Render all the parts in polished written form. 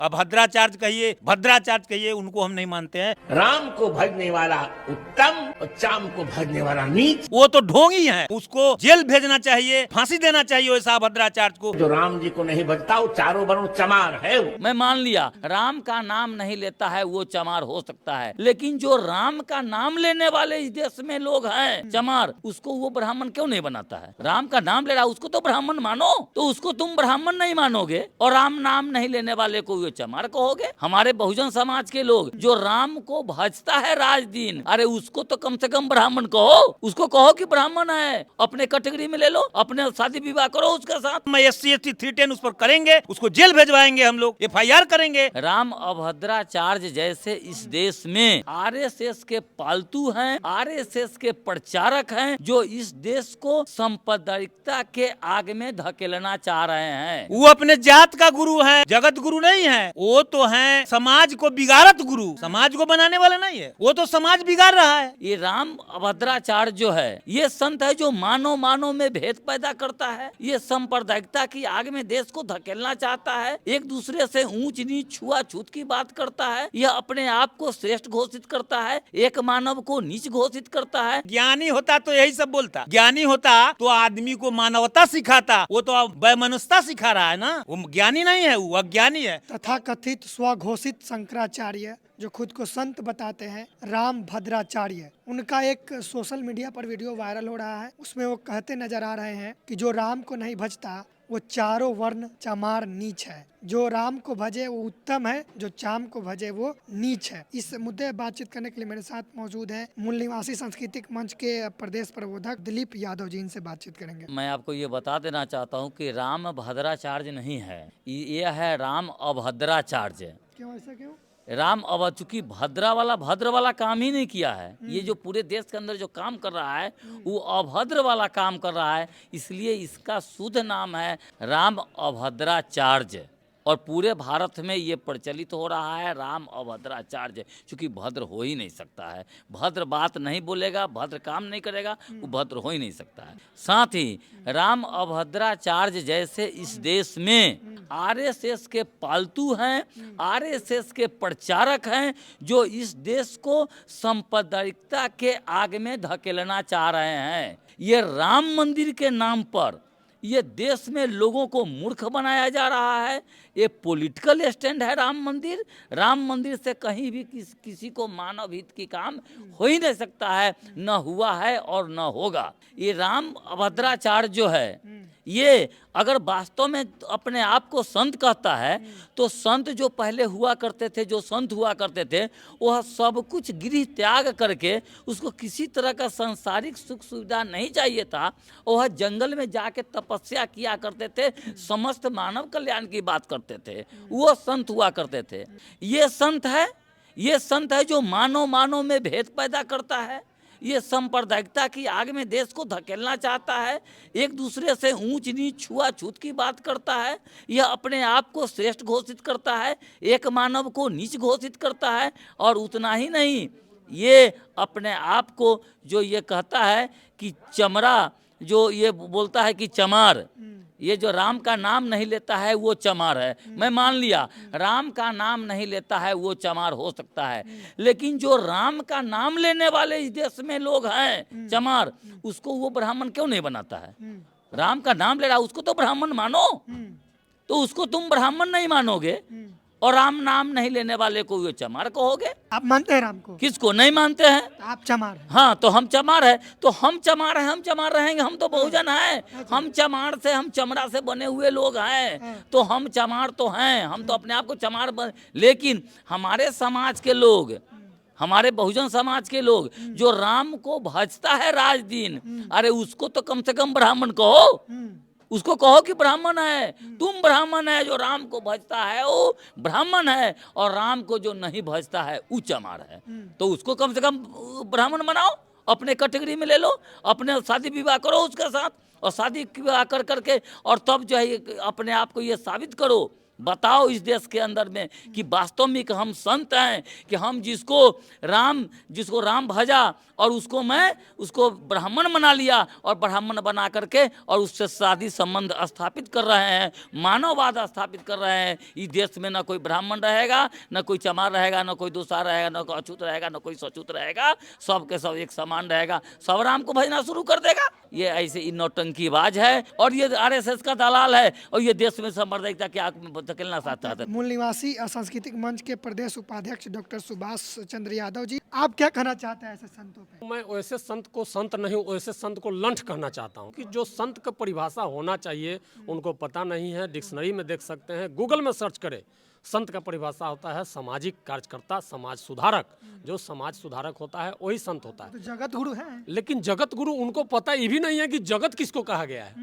अभद्राचार्य कहिए, भद्राचार्य कहिए, उनको हम नहीं मानते हैं। राम को भजने वाला उत्तम और चाम को भजने वाला नीच। वो तो ढोंगी है, उसको जेल भेजना चाहिए, फांसी देना चाहिए वैसा भद्राचार्य को। जो राम जी को नहीं भजता वो चारों बनो चमार है। वो मैं मान लिया राम का नाम नहीं लेता है वो चमार हो सकता है, लेकिन जो राम का नाम लेने वाले इस देश में लोग हैं चमार, उसको वो ब्राह्मण क्यों नहीं बनाता है? राम का नाम ले रहा उसको तो ब्राह्मण मानो, तो उसको तुम ब्राह्मण नहीं मानोगे और राम नाम नहीं लेने वाले को वो चमार कहोगे। हमारे बहुजन समाज के लोग जो राम को भजता है राज दिन, अरे उसको तो कम से कम ब्राह्मण कहो, उसको कहो कि ब्राह्मण है, अपने कैटेगरी में ले लो, अपने शादी विवाह करो उसके साथ। मैं SC/ST 310 उस पर करेंगे, उसको जेल भेजवाएंगे, हम लोग FIR करेंगे। राम अभद्राचार्य जैसे इस देश में RSS के पालतू हैं, RSS के प्रचारक हैं, जो इस देश को सांप्रदायिकता के आग में धकेलना चाह रहे हैं। वो अपने जात का गुरु है, जगत गुरु नहीं है। वो तो है समाज को बिगाड़त गुरु, समाज को बनाने वाला नहीं है। वो तो समाज बिगाड़ रहा है। ये राम अभद्राचार्य जो है ये संत है जो मानव मानव में भेद पैदा करता है, ये सांप्रदायिकता की आग में देश को धकेलना चाहता है, एक दूसरे से ऊंच नीच छुआछूत की बात करता है, यह अपने आप को श्रेष्ठ घोषित करता है, एक मानव को नीच घोषित करता है। ज्ञानी होता तो यही सब बोलता, ज्ञानी होता तो आदमी को मानवता सिखाता। वो तो वैमनस्यता सिखा रहा है ना, वो ज्ञानी नहीं है, वो अज्ञानी है। तथाकथित स्वघोषित शंकराचार्य जो खुद को संत बताते हैं, राम भद्राचार्य, उनका एक सोशल मीडिया पर वीडियो वायरल हो रहा है। उसमें वो कहते नजर आ रहे हैं कि जो राम को नहीं भजता वो चारों वर्ण चमार नीच है, जो राम को भजे वो उत्तम है, जो चाम को भजे वो नीच है। इस मुद्दे पर बातचीत करने के लिए मेरे साथ मौजूद है मूल निवासी सांस्कृतिक मंच के प्रदेश प्रबोधक दिलीप यादव जी, इनसे बातचीत करेंगे। मैं आपको ये बता देना चाहता हूँ कि राम भद्राचार्य नहीं है, ये है राम अभद्राचार्य। क्यों, ऐसा क्यों? राम अब चूंकि भद्र वाला काम ही नहीं किया है, ये जो पूरे देश के अंदर जो काम कर रहा है वो अभद्र वाला काम कर रहा है, इसलिए इसका शुद्ध नाम है राम अभद्राचार्य। और पूरे भारत में ये प्रचलित हो रहा है राम अभद्राचार्य, क्योंकि भद्र हो ही नहीं सकता है, भद्र बात नहीं बोलेगा, भद्र काम नहीं करेगा, वो भद्र हो ही नहीं सकता है। साथ ही राम अभद्राचार्य जैसे इस देश में RSS के पालतू हैं, RSS के प्रचारक हैं, जो इस देश को सांप्रदायिकता के आग में धकेलना चाह रहे हैं। ये राम मंदिर के नाम पर ये देश में लोगों को मूर्ख बनाया जा रहा है। ये पॉलिटिकल स्टैंड है राम मंदिर। राम मंदिर से कहीं भी किसी को मानव हित की काम हो ही नहीं सकता है, न हुआ है और न होगा। ये राम अभद्राचार्य जो है ये अगर वास्तव में अपने आप को संत कहता है, तो संत जो पहले हुआ करते थे, जो संत हुआ करते थे, वह सब कुछ गृह त्याग करके उसको किसी तरह का सांसारिक सुख सुविधा नहीं चाहिए था, वह जंगल में जाके तपस्या किया करते थे, समस्त मानव कल्याण की बात करते थे, वो संत हुआ करते थे। ये संत है जो मानव में भेद पैदा करता है, ये सांप्रदायिकता की आग में देश को धकेलना चाहता है, एक दूसरे से ऊंच नीच छुआछूत की बात करता है, यह अपने आप को श्रेष्ठ घोषित करता है, एक मानव को नीच घोषित करता है। और उतना ही नहीं, ये अपने आप को जो ये कहता है कि चमरा, जो ये बोलता है कि चमार, ये जो राम का नाम नहीं लेता है वो चमार है। मैं मान लिया राम का नाम नहीं लेता है वो चमार हो सकता है, लेकिन जो राम का नाम लेने वाले इस देश में लोग हैं चमार, उसको वो ब्राह्मण क्यों नहीं बनाता है? राम का नाम ले रहा उसको तो ब्राह्मण मानो, तो उसको तुम ब्राह्मण नहीं मानोगे और राम नाम नहीं लेने वाले को ये चमार कहोगे। आप मानते हैं राम को? किसको नहीं मानते हैं? आप चमार हैं। हाँ, तो हम चमार है, तो हम चमार हैं, हम चमार रहेंगे, हम तो बहुजन हैं, हम चमार से, हम चमड़ा से बने हुए लोग हैं, तो हम चमार तो हैं, हम तो अपने आप को चमार लेकिन हमारे समाज के लोग, हमारे बहुजन समाज के लोग जो राम को भजता है राज दिन, अरे उसको तो कम से कम ब्राह्मण कहो, उसको कहो कि ब्राह्मण है, तुम ब्राह्मण है, जो राम को भजता है वो ब्राह्मण है, और राम को जो नहीं भजता है वो चमार है, तो उसको कम से कम ब्राह्मण बनाओ, अपने कैटेगरी में ले लो, अपने शादी विवाह करो उसके साथ, और शादी विवाह कर करके और तब जो है अपने आप को ये साबित करो बताओ इस देश के अंदर में कि वास्तव में कि हम संत हैं, कि हम जिसको राम भजा और उसको ब्राह्मण बना लिया और ब्राह्मण बना करके और उससे शादी संबंध स्थापित कर रहे हैं, मानववाद स्थापित कर रहे हैं। इस देश में ना कोई ब्राह्मण रहेगा, ना कोई चमार रहेगा, ना कोई दूसरा रहेगा, ना कोई अछूत रहेगा, ना कोई सछूत रहेगा, सब के सब एक समान रहेगा, सब राम को भजना शुरू कर देगा। ये ऐसे नौटंकीबाज है और ये आरएसएस का दलाल है और ये देश में सांप्रदायिकता के आग में धकेलना चाहता है। मूल निवासी सांस्कृतिक मंच के प्रदेश उपाध्यक्ष डॉक्टर सुभाष चंद्र यादव जी, आप क्या कहना चाहते हैं ऐसे संतों पे? मैं वैसे संत को संत नहीं, वैसे संत को लंठ कहना चाहता हूँ कि जो संत का परिभाषा होना चाहिए उनको पता नहीं है। डिक्शनरी में देख सकते हैं, गूगल में सर्च करें, संत का परिभाषा होता है सामाजिक कार्यकर्ता, समाज सुधारक। जो समाज सुधारक होता है वही संत होता है। तो जगत गुरु है, लेकिन जगत गुरु उनको पता ये भी नहीं है कि जगत किसको कहा गया है।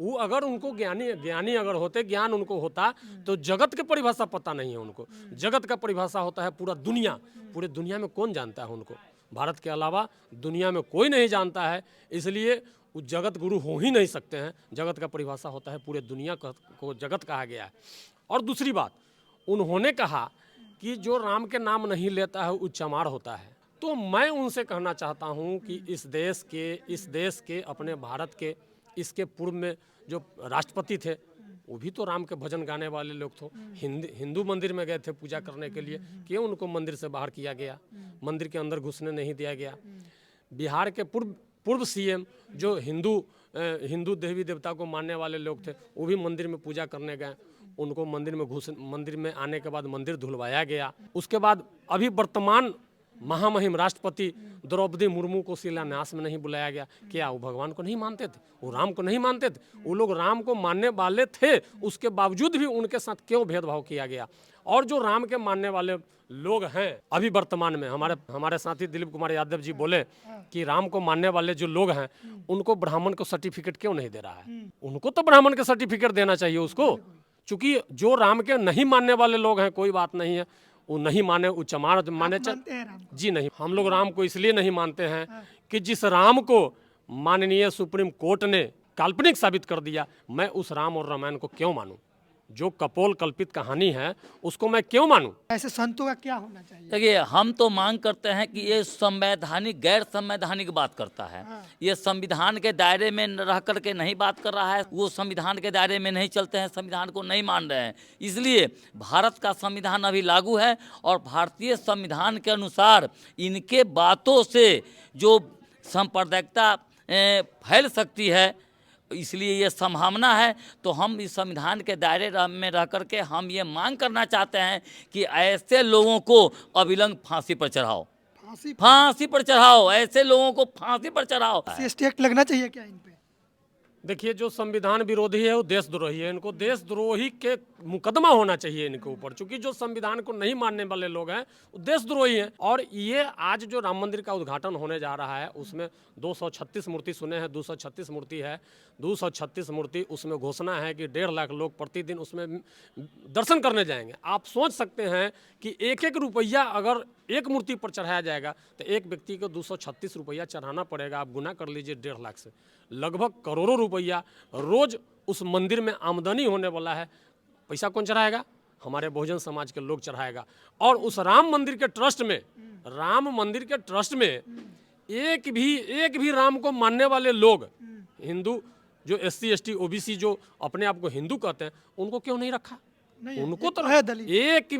वो अगर उनको ज्ञानी अगर होते, ज्ञान उनको होता, तो जगत के परिभाषा पता नहीं है उनको। जगत का परिभाषा होता है पूरा दुनिया। पूरे दुनिया में कौन जानता है उनको? भारत के अलावा दुनिया में कोई नहीं जानता है, इसलिए वो जगत गुरु हो ही नहीं सकते हैं। जगत का परिभाषा होता है पूरे दुनिया को जगत कहा गया है। और दूसरी बात, उन्होंने कहा कि जो राम के नाम नहीं लेता है वो चमार होता है। तो मैं उनसे कहना चाहता हूं कि इस देश के अपने भारत के इसके पूर्व में जो राष्ट्रपति थे वो भी तो राम के भजन गाने वाले लोग थे। हिंदू मंदिर में गए थे पूजा करने के लिए, क्यों उनको मंदिर से बाहर किया गया? मंदिर के अंदर घुसने नहीं दिया गया। बिहार के पूर्व सीएम जो हिंदू देवी देवता को मानने वाले लोग थे वो भी मंदिर में पूजा करने गए, उनको मंदिर में आने के बाद मंदिर धुलवाया गया। उसके बाद अभी वर्तमान महामहिम राष्ट्रपति द्रौपदी मुर्मू को शिलान्यास में नहीं बुलाया गया। क्या वो भगवान को नहीं मानते थे? वो राम को नहीं मानते थे? वो लोग राम को मानने वाले थे, उसके बावजूद भी उनके साथ क्यों भेदभाव किया गया? और जो राम के मानने वाले लोग हैं अभी वर्तमान में, हमारे साथी दिलीप कुमार यादव जी बोले कि राम को मानने वाले जो लोग हैं उनको ब्राह्मण को सर्टिफिकेट क्यों नहीं दे रहा है? उनको तो ब्राह्मण का सर्टिफिकेट देना चाहिए उसको, क्योंकि जो राम के नहीं मानने वाले लोग हैं कोई बात नहीं है, वो नहीं माने, वो चमार माने जी नहीं। हम लोग राम को इसलिए नहीं मानते हैं कि जिस राम को माननीय सुप्रीम कोर्ट ने काल्पनिक साबित कर दिया, मैं उस राम और रामायण को क्यों मानूं? जो कपोल कल्पित कहानी है उसको मैं क्यों मानूं? ऐसे संतों का क्या होना चाहिए? देखिए, हम तो मांग करते हैं कि ये संवैधानिक गैर संवैधानिक बात करता है। ये संविधान के दायरे में रह करके नहीं बात कर रहा है, वो संविधान के दायरे में नहीं चलते हैं, संविधान को नहीं मान रहे हैं। इसलिए भारत का संविधान अभी लागू है और भारतीय संविधान के अनुसार इनके बातों से जो सांप्रदायिकता फैल सकती है, इसलिए ये संभावना है। तो हम इस संविधान के दायरे में रह करके हम ये मांग करना चाहते हैं कि ऐसे लोगों को अविलंब फांसी पर चढ़ाओ, फांसी पर चढ़ाओ, ऐसे लोगों को फांसी पर चढ़ाओ। एक्ट लगना चाहिए क्या इन पे? देखिए, जो संविधान विरोधी है वो देशद्रोही है। इनको देशद्रोही के मुकदमा होना चाहिए इनके ऊपर, क्योंकि जो संविधान को नहीं मानने वाले लोग हैं वो देशद्रोही हैं। और ये आज जो राम मंदिर का उद्घाटन होने जा रहा है उसमें 236 मूर्ति सुने हैं, 236 मूर्ति है, 236 मूर्ति। उसमें घोषणा है कि 1.5 लाख लोग प्रतिदिन उसमें दर्शन करने जाएंगे। आप सोच सकते हैं कि 1-1 रुपया अगर एक मूर्ति पर चढ़ाया जाएगा तो एक व्यक्ति को 236 रुपया चढ़ाना पड़ेगा। आप गुना कर लीजिए 1.5 लाख से, लगभग करोड़ों रुपया रोज उस मंदिर में आमदनी होने वाला है। पैसा कौन चढ़ाएगा? हमारे बहुजन समाज के लोग चढ़ाएगा। और उस राम मंदिर के ट्रस्ट में एक भी राम को मानने वाले लोग, हिंदू जो SC ST OBC जो अपने आप को हिंदू कहते हैं, उनको क्यों नहीं रखा? उनको तो है दलित। एक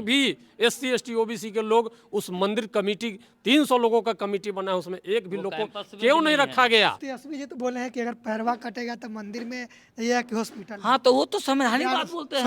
भी SC ST OBC के लोग उस मंदिर कमेटी, 300 लोगों का कमेटी बना है, उसमें एक भी लोग को क्यों नहीं रखा गया? तेजस्वी जी तो बोले हैं कि अगर पैरवा कटेगा तो मंदिर में या कि हॉस्पिटल। हाँ, तो वो तो संवैधानिक बात बोलते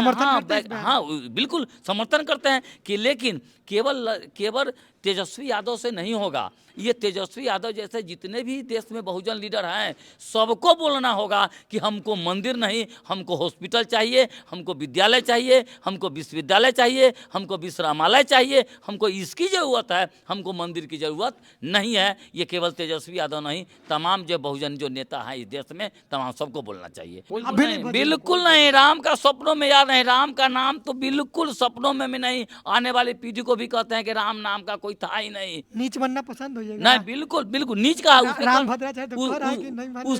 हैं। हाँ, बिल्कुल समर्थन करते हैं कि लेकिन केवल तेजस्वी यादव से नहीं होगा। ये तेजस्वी यादव जैसे जितने भी देश में बहुजन लीडर हैं सबको बोलना होगा कि हमको मंदिर नहीं, हमको हॉस्पिटल चाहिए, हमको विद्यालय चाहिए, हमको विश्वविद्यालय चाहिए, हमको विश्रामालय चाहिए, हमको इसकी ज़रूरत है, हमको मंदिर की ज़रूरत नहीं है। ये केवल तेजस्वी यादव नहीं, तमाम जो बहुजन जो नेता हैं इस देश में, तमाम सबको बोलना चाहिए। बिल्कुल नहीं, राम का सपनों में याद नहीं, राम का नाम तो बिल्कुल सपनों में नहीं। आने वाली पीढ़ी को भी कहते हैं कि राम नाम का कोई था ही नहीं। नीच बनना पसंद होइएगा? नहीं, बिल्कुल नीच का राम भद्राचार्य तो कह रहा है कि नहीं मानेगा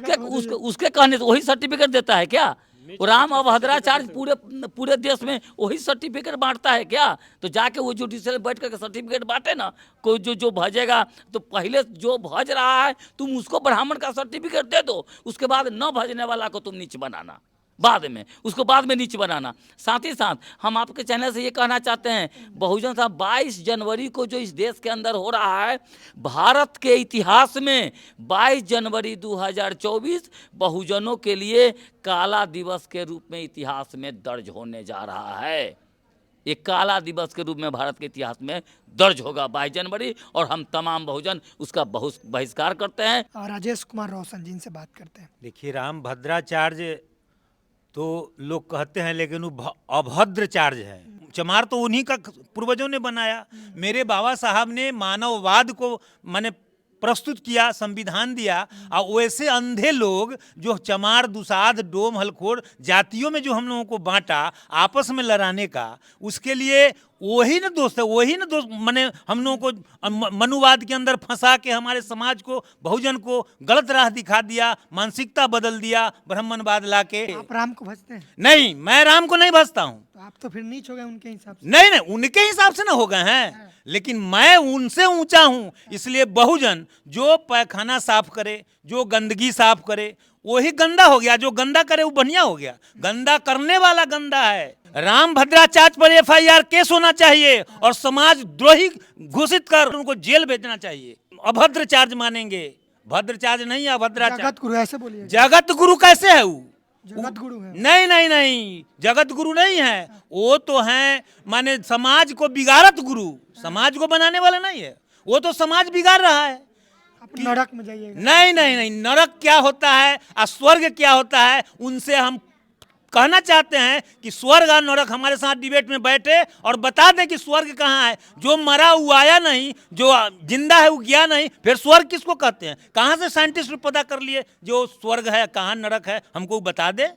उसके कहने से वही सर्टिफिकेट देता है क्या? वो राम अभद्राचार्य पूरे पूरे देश में वही सर्टिफिकेट बांटता है क्या? तो जाके वो जुडिशियल बैठ करके सर्टिफिकेट बांटे ना। कोई जो भजेगा तो पहले जो भज रहा है तुम उसको ब्राह्मण का सर्टिफिकेट दे दो, उसके बाद न भजने वाला को तुम नीच बनाना, बाद में उसको बाद में नीच बनाना। साथ ही साथ हम आपके चैनल से ये कहना चाहते हैं, बहुजन साहब 22 जनवरी को जो इस देश के अंदर हो रहा है, भारत के इतिहास में 22 जनवरी 2024 बहुजनों के लिए काला दिवस के रूप में इतिहास में दर्ज होने जा रहा है। ये काला दिवस के रूप में भारत के इतिहास में दर्ज होगा 22 जनवरी, और हम तमाम बहुजन उसका बहिष्कार करते हैं। और राजेश कुमार रोशन जी से बात करते हैं। देखिए, राम भद्राचार्य तो लोग कहते हैं, लेकिन वो अभद्राचार्य है। चमार तो उन्हीं का पूर्वजों ने बनाया। मेरे बाबा साहब ने मानववाद को माने प्रस्तुत किया, संविधान दिया, और वैसे अंधे लोग जो चमार, दुसाध, डोम, हलखोर जातियों में जो हम लोगों को बांटा आपस में लड़ाने का, उसके लिए वही ना दोस्त है, वही ना दोस्त माने हम लोगों को मनुवाद के अंदर फंसा के हमारे समाज को, बहुजन को गलत राह दिखा दिया, मानसिकता बदल दिया, ब्राह्मणवाद लाके। आप राम को भजते हैं? नहीं, मैं राम को नहीं भजता हूँ। तो आप तो फिर नीच हो गए उनके हिसाब से। नहीं, उनके हिसाब से ना हो गए हैं, लेकिन मैं उनसे ऊंचा हूं। इसलिए बहुजन जो पैखाना साफ करे, जो गंदगी साफ करे, वही गंदा हो गया। जो गंदा करे वो बढ़िया हो गया। गंदा करने वाला गंदा है। राम भद्राचार्य पर FIR केस होना चाहिए और समाज द्रोही घोषित कर उनको जेल भेजना चाहिए। अभद्राचार्य मानेंगे, भद्राचार्य नहीं, अभद्राचार्य। जगत गुरु ऐसे बोलिए। जगत गुरु कैसे है वो? जगत गुरु है? नहीं, जगत गुरु नहीं है। वो तो है माने समाज को बिगाड़त गुरु, समाज को बनाने वाला नहीं है। वो तो समाज बिगाड़ रहा है। आप नरक में जाइएगा। नहीं, नरक क्या होता है और स्वर्ग क्या होता है, उनसे हम कहना चाहते हैं कि स्वर्ग और नरक हमारे साथ डिबेट में बैठे और बता दें कि स्वर्ग कहाँ है। जो मरा वो आया नहीं, जो जिंदा है वो गया नहीं, फिर स्वर्ग किसको कहते हैं? कहाँ से साइंटिस्ट पता कर लिए जो स्वर्ग है, कहाँ नरक है, हमको बता दे।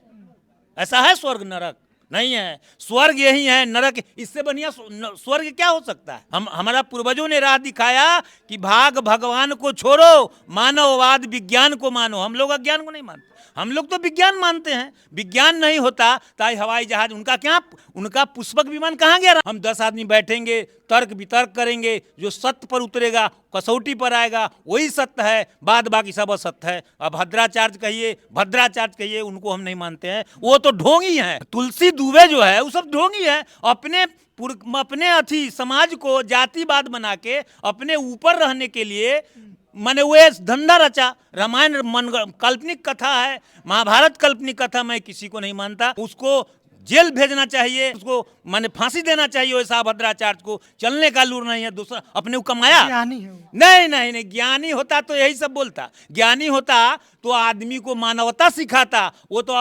ऐसा है स्वर्ग नरक? नहीं है। स्वर्ग यही है, नरक इससे बढ़िया स्वर्ग क्या हो सकता है? हमारा पूर्वजों ने राह दिखाया कि भाग भगवान को छोड़ो, मानववाद विज्ञान को मानो। हम लोग अज्ञान को नहीं मानते, हम लोग तो विज्ञान मानते हैं। विज्ञान नहीं होता तो हवाई जहाज, उनका पुष्पक विमान कहाँ गया? हम 10 आदमी बैठेंगे, तर्क वितर्क करेंगे, जो सत्य पर उतरेगा, कसौटी पर आएगा, वही सत्य है, बाद बाकी सब असत्य है। अब भद्राचार्य कहिए, उनको हम नहीं मानते हैं। वो तो ढोंगी हैं। तुलसी दुबे जो है वो सब ढोंगी है। अपने अथी समाज को जातिवाद बना के अपने ऊपर रहने के लिए मैंने वो धंधा रचा। रामायण काल्पनिक कथा है, महाभारत काल्पनिक कथा। मैं किसी को नहीं मानता। उसको जेल भेजना चाहिए, उसको माने फांसी देना चाहिए। वैसा भद्राचार्य को चलने का लूर नहीं है। दूसरा अपने को कमाया। ज्ञानी है वो। नहीं, ज्ञानी होता तो यही सब बोलता। ज्ञानी होता तो आदमी को मानवता सिखाता। वो तो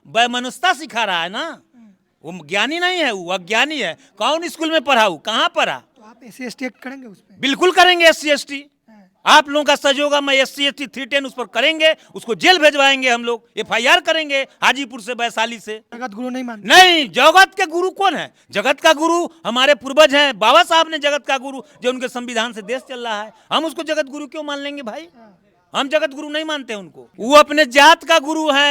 वैमनस्यता सिखा रहा है ना। वो ज्ञानी नहीं है, वो अज्ञानी है। कौन स्कूल में पढ़ा, कहाँ पढ़ा? तो आप SC/ST एक्ट करेंगे उस पर? बिल्कुल करेंगे। SC/ST आप लोगों का सहयोग है। मैं SC/ST 310 उस पर करेंगे। उसको जेल भेजवाएंगे हम लोग, FIR करेंगे हाजीपुर से, वैशाली से। जगत गुरु नहीं मानते? नहीं, जगत के गुरु कौन है? जगत का गुरु हमारे पूर्वज हैं। बाबा साहब ने जगत का गुरु, जो उनके संविधान से देश चल रहा है। हम उसको जगत गुरु क्यों मान लेंगे भाई? हम जगत गुरु नहीं मानते उनको। वो अपने जात का गुरु है।